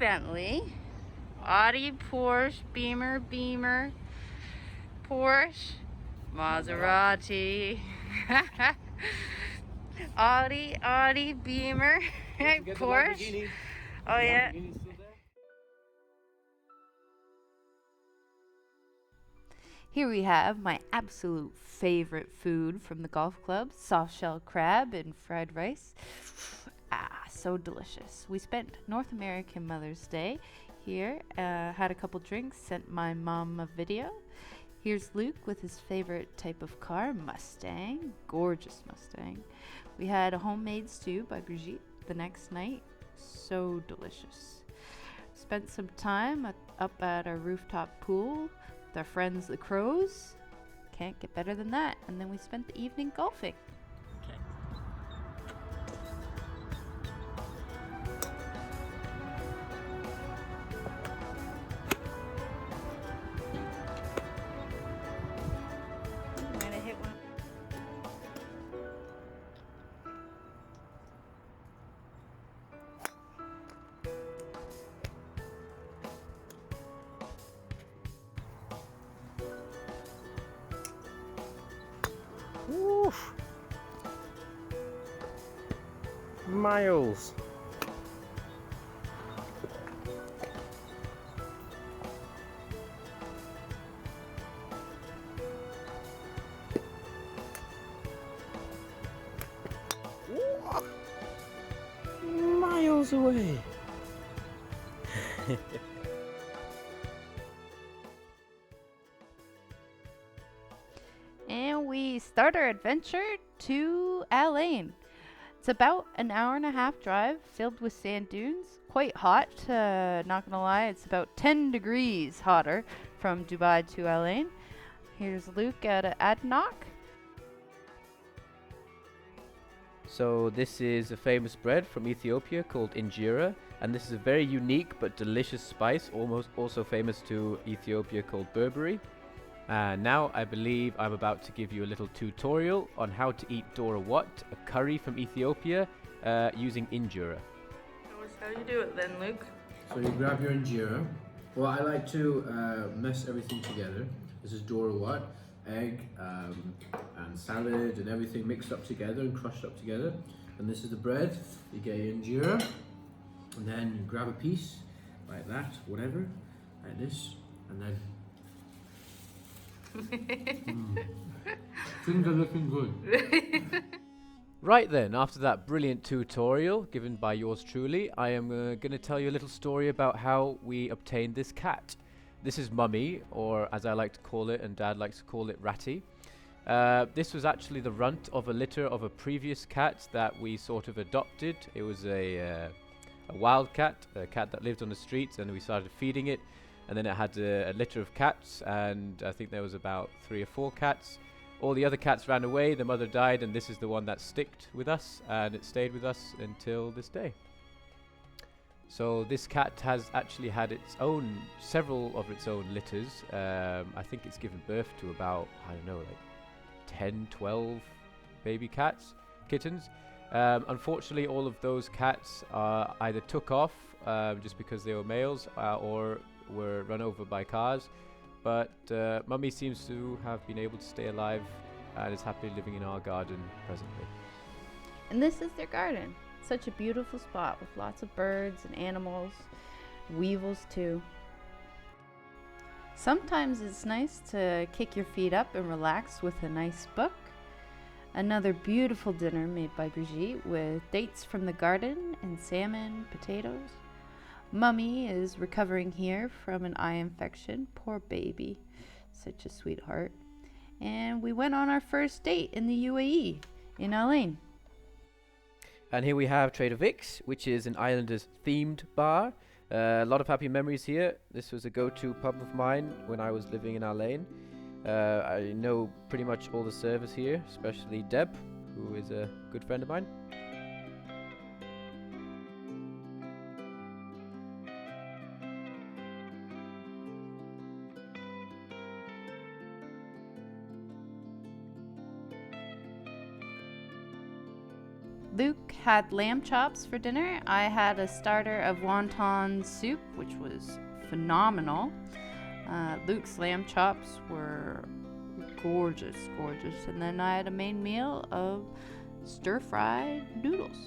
Bentley, Audi, Porsche, Beamer, Porsche, Maserati. Audi, Beamer, Porsche. Oh yeah. Here we have my absolute favorite food from the golf club, soft shell crab and fried rice. Ah, so delicious. We spent North American Mother's Day here, had a couple drinks, sent my mom a video. Here's Luke with his favorite type of car, Mustang, gorgeous Mustang. We had a homemade stew by Brigitte the next night, so delicious. Spent some time up at our rooftop pool with our friends the Crows. Can't get better than that. And then we spent the evening golfing. Okay. I'm gonna hit one. Oof. Miles. Miles away. And we start our adventure to Alain. It's about an hour and a half drive filled with sand dunes. Quite hot, not gonna lie. It's about 10 degrees hotter from Dubai to Alain. Here's Luke at Adnock. So this is a famous bread from Ethiopia called injera, and this is a very unique but delicious spice, almost also famous to Ethiopia, called Burberry. And now I believe I'm about to give you a little tutorial on how to eat Dora Wat, a curry from Ethiopia, using injera. How do you do it then, Luke? So you grab your injera. Well, I like to mess everything together. This is Dora Wat, egg and salad and everything mixed up together and crushed up together. And this is the bread. You get your injera, and then you grab a piece like that, whatever, like this, and then things are looking good. Right then, after that brilliant tutorial given by yours truly, I am going to tell you a little story about how we obtained this cat. This is Mummy, or as I like to call it and Dad likes to call it, Ratty. This was actually the runt of a litter of a previous cat that we sort of adopted. It was a wild cat, a cat that lived on the streets, and we started feeding it. And then it had a litter of cats, and I think there was about 3 or 4 cats. All the other cats ran away, the mother died, and this is the one that sticked with us, and it stayed with us until this day. So this cat has actually had several of its own litters. I think it's given birth to about, I don't know, like 10, 12 baby kittens. Unfortunately, all of those cats either took off just because they were males, or were run over by cars. But Mummy seems to have been able to stay alive and is happily living in our garden presently. And this is their garden. Such a beautiful spot with lots of birds and animals, weevils too. Sometimes it's nice to kick your feet up and relax with a nice book. Another beautiful dinner made by Brigitte with dates from the garden and salmon, potatoes. Mummy is recovering here from an eye infection. Poor baby. Such a sweetheart. And we went on our first date in the UAE, in Alain. And here we have Trader Vic's, which is an Islanders themed bar. A lot of happy memories here. This was a go-to pub of mine when I was living in Alain. I know pretty much all the servers here, especially Deb, who is a good friend of mine. Luke had lamb chops for dinner. I had a starter of wonton soup, which was phenomenal. Luke's lamb chops were gorgeous. And then I had a main meal of stir-fried noodles.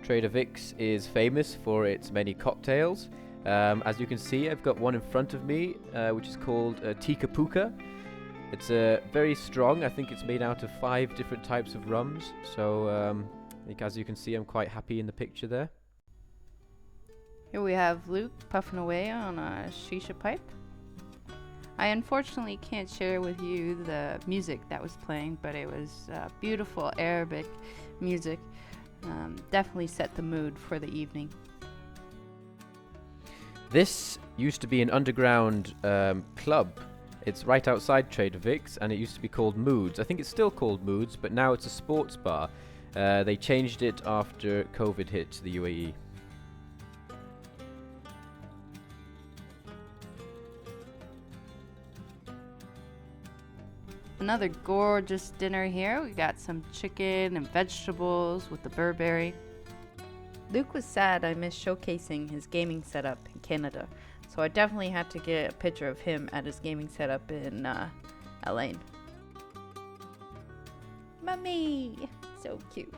Trader Vic's is famous for its many cocktails. As you can see, I've got one in front of me, which is called Tika Puka. It's very strong. I think it's made out of 5 different types of rums. So, as you can see, I'm quite happy in the picture there. Here we have Luke puffing away on a shisha pipe. I unfortunately can't share with you the music that was playing, but it was beautiful Arabic music. Definitely set the mood for the evening. This used to be an underground club. It's right outside Trader Vic's, and it used to be called Moods. I think it's still called Moods, but now it's a sports bar. They changed it after COVID hit the UAE. Another gorgeous dinner here. We got some chicken and vegetables with the Burberry. Luke was sad I missed showcasing his gaming setup in Canada, so I definitely had to get a picture of him at his gaming setup in Elaine. Mummy! So cute.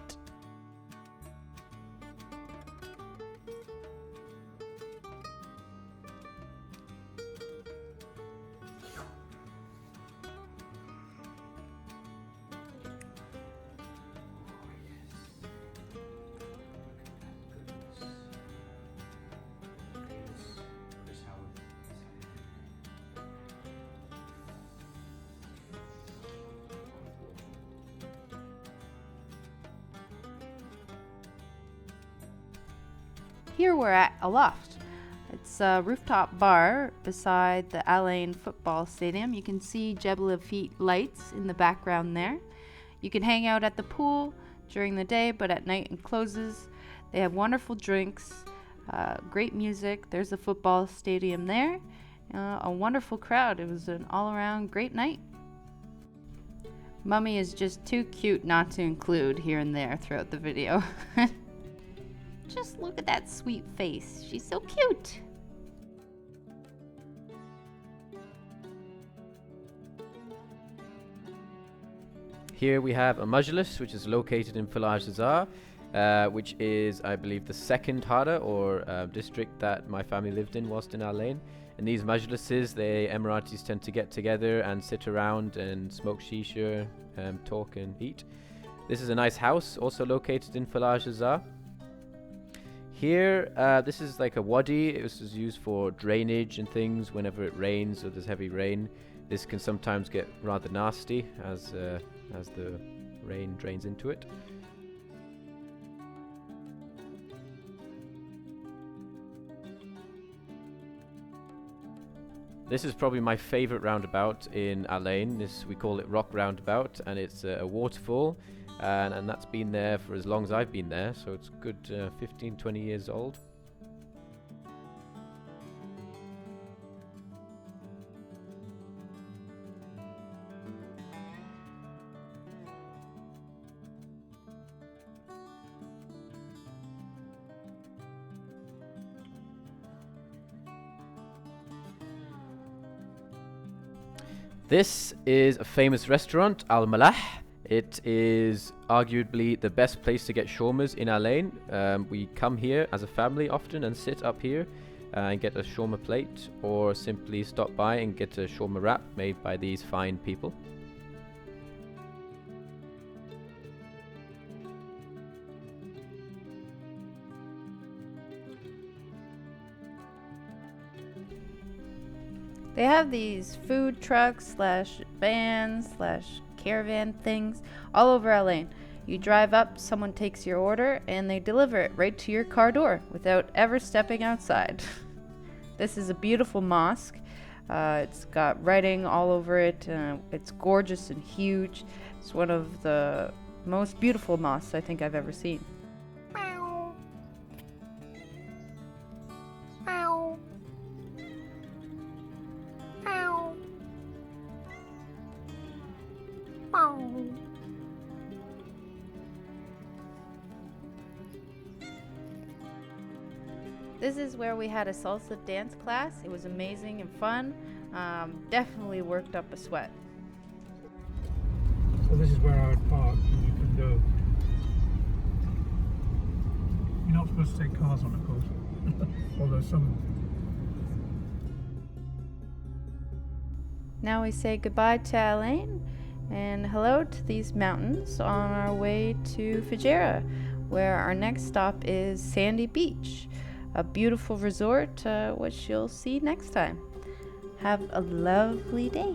Here we're at a loft. It's a rooftop bar beside the Al Ain football stadium. You can see Jebel Afit lights in the background there. You can hang out at the pool during the day, but at night it closes. They have wonderful drinks, great music. There's the football stadium there. A wonderful crowd. It was an all-around great night. Mummy is just too cute not to include here and there throughout the video. Just look at that sweet face. She's so cute. Here we have a majlis, which is located in Falaj Azar, which is, I believe, the second Hara or district that my family lived in whilst in Al Ain. And these majlises, the Emiratis tend to get together and sit around and smoke shisha, talk and eat. This is a nice house, also located in Falaj Azar. Here, this is like a wadi. This is used for drainage and things whenever it rains or there's heavy rain. This can sometimes get rather nasty as the rain drains into it. This is probably my favorite roundabout in Al Ain. We call it Rock Roundabout, and it's a waterfall. And that's been there for as long as I've been there, so it's good 15-20 years old. This is a famous restaurant, Al Malah. It is arguably the best place to get shawarmas in Al Ain. We come here as a family often and sit up here and get a shawarma plate, or simply stop by and get a shawarma wrap made by these fine people. They have these food trucks / vans / caravan things all over Al Ain. You drive up, someone takes your order, and they deliver it right to your car door without ever stepping outside. This is a beautiful mosque. It's got writing all over it. It's gorgeous and huge. It's one of the most beautiful mosques I think I've ever seen. This is where we had a salsa dance class. It was amazing and fun. Definitely worked up a sweat. So this is where I would park and you can go. You're not supposed to take cars on, of course. Although some. Now we say goodbye to Elaine and hello to these mountains on our way to Fujairah, where our next stop is Sandy Beach, a beautiful resort which you'll see next time. Have a lovely day.